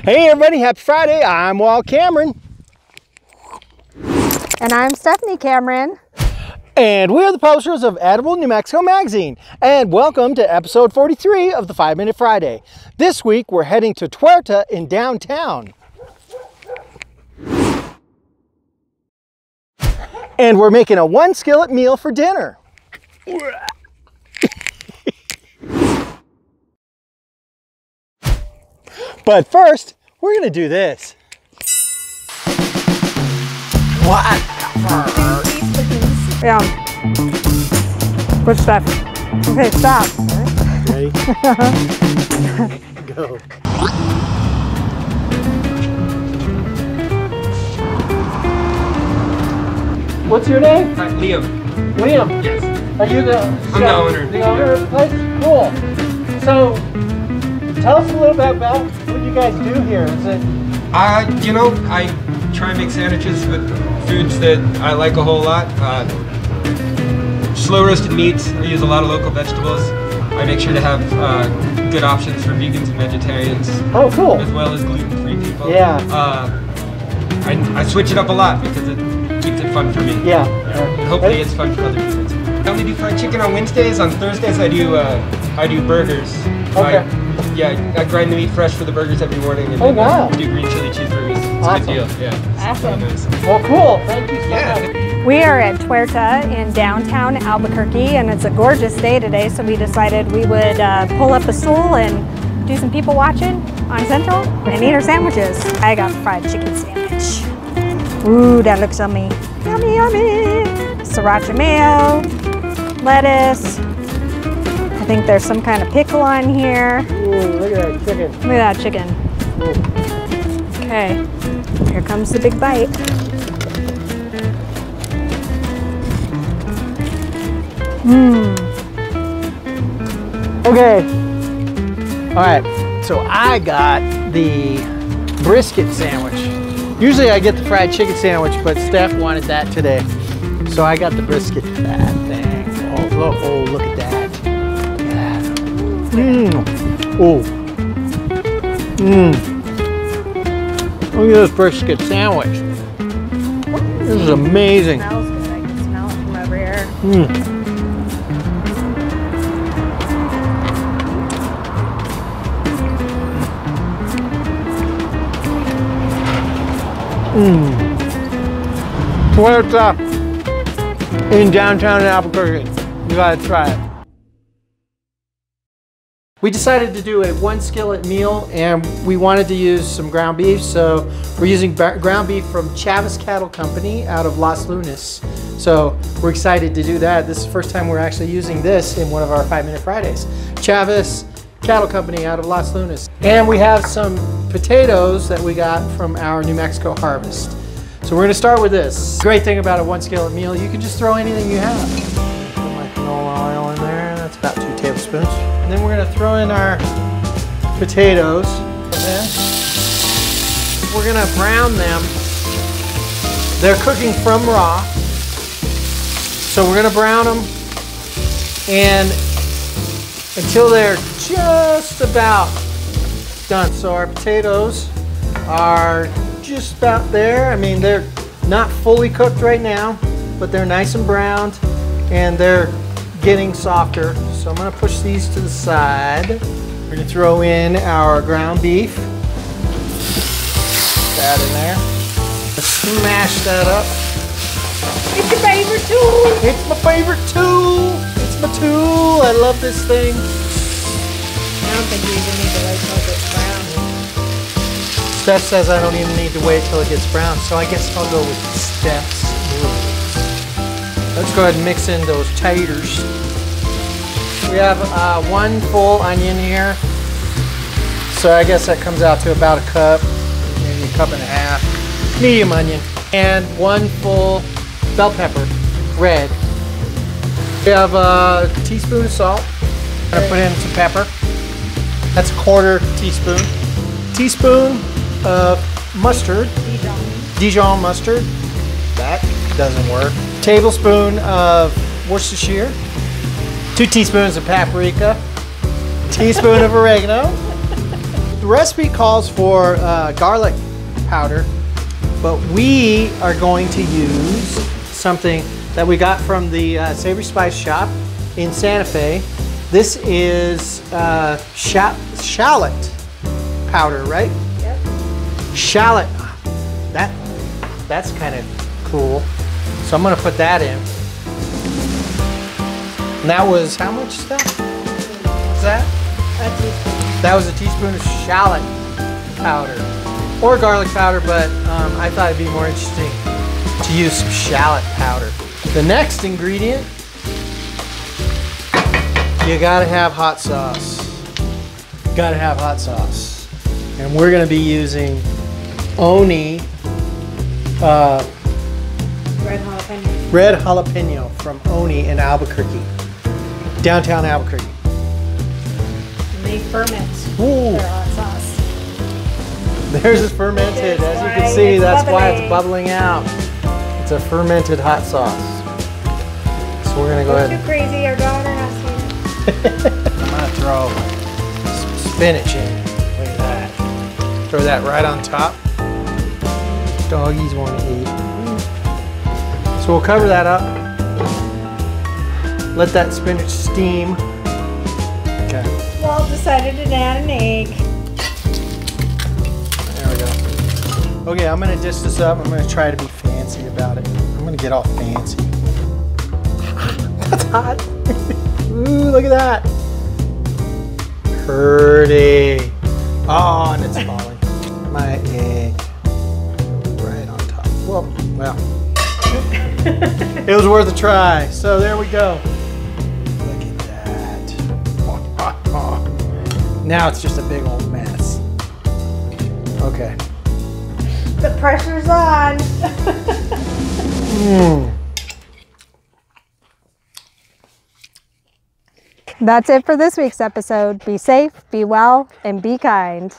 Hey everybody, happy Friday. I'm Walt Cameron. And I'm Stephanie Cameron. And we are the publishers of Edible New Mexico Magazine. And welcome to episode 43 of the 5 Minute Friday. This week we're heading to Tuerta in downtown. And we're making a one skillet meal for dinner. But first, we're gonna do this. What? Yeah. Good stuff. Okay, stop. Ready? Go. What's your name? Liam. Liam? Yes. Are you the owner. The owner of the place? Cool. So, tell us a little bit about what you guys do here. Is it? You know, I try and make sandwiches with foods that I like a whole lot. Slow roasted meats. I use a lot of local vegetables. I make sure to have good options for vegans and vegetarians. Oh, cool. As well as gluten-free people. Yeah. I switch it up a lot because it keeps it fun for me. Yeah. And hopefully it's fun for other people too. I only do fried chicken on Wednesdays. On Thursdays I do burgers. Okay. I grind the meat fresh for the burgers every morning, and then do green chili cheeseburgers. It's Awesome. a good deal. Yeah. Awesome. Nice. Well, cool. Thank you so much. We are at Tuerta in downtown Albuquerque, and it's a gorgeous day today, so we decided we would pull up a stool and do some people watching on Central and eat our sandwiches. I got a fried chicken sandwich. Ooh, that looks yummy. Yummy, yummy. Sriracha mayo, lettuce. I think there's some kind of pickle on here. Ooh, look at that chicken. Look at that chicken. Ooh. Okay, here comes the big bite. Okay. All right. So I got the brisket sandwich. Usually I get the fried chicken sandwich, but Steph wanted that today. So I got the brisket. That thing. Oh, look at that. Yeah. Oh. Look at this brisket sandwich. This is amazing. It smells good. I can smell it from over here. Tuerta in downtown Albuquerque. You gotta try it. We decided to do a one skillet meal, and we wanted to use some ground beef, so we're using ground beef from Chavez Cattle Company out of Los Lunas. So we're excited to do that. This is the first time we're actually using this in one of our 5 Minute Fridays. Chavez Cattle Company out of Los Lunas. And we have some potatoes that we got from our New Mexico harvest. So we're gonna start with this. Great thing about a one skillet meal, you can just throw anything you have. Put my canola oil in there, that's about 2 tablespoons. And then we're gonna throw in our potatoes. We're gonna brown them. They're cooking from raw. So we're gonna brown them and until they're just about done. So our potatoes are just about there. I mean, they're not fully cooked right now, but they're nice and browned and they're getting softer. So I'm gonna push these to the side. We're gonna throw in our ground beef. Put that in there. Let's smash that up. It's your favorite tool. It's my favorite tool. It's my tool. I love this thing. I don't think you even need to wait till it gets brown. Steph says I don't even need to wait till it gets brown, so I guess I'll go with Steph's rules. Let's go ahead and mix in those taters. We have 1 full onion here. So I guess that comes out to about a cup, maybe a cup and a half. Medium onion. And 1 full bell pepper, red. We have a teaspoon of salt. I'm gonna put in some pepper. That's a 1/4 teaspoon. Teaspoon of mustard. Dijon mustard. That doesn't work. Tablespoon of Worcestershire. 2 teaspoons of paprika. Teaspoon of oregano. the recipe calls for garlic powder, but we are going to use something that we got from the Savory Spice Shop in Santa Fe. This is shallot powder, right? Yep. Shallot. That's kind of cool. So I'm gonna put that in. And that was how much stuff? What's that? A teaspoon. That was a teaspoon of shallot powder or garlic powder, but I thought it'd be more interesting to use some shallot powder. The next ingredient, you gotta have hot sauce. Gotta have hot sauce. And we're gonna be using Oni red jalapeno from Oni in Albuquerque, downtown Albuquerque. And they ferment Ooh. their hot sauce. Theirs is fermented, as you can see. That's why it's bubbling out. It's a fermented hot sauce. So we're gonna go ahead. Too crazy, our daughter has seen it. I'm gonna throw some spinach in. Look at that. Throw that right on top. Doggies want to eat. So we'll cover that up. Let that spinach steam. Okay. Walt decided to add an egg. There we go. Okay, I'm gonna dish this up. I'm gonna try to be fancy about it. I'm gonna get all fancy. That's hot. Ooh, look at that. Pretty. Oh, and it's falling. My egg. Right on top. Well. It was worth a try. So there we go. Look at that. Now it's just a big old mess. Okay. The pressure's on. That's it for this week's episode. Be safe, be well, and be kind.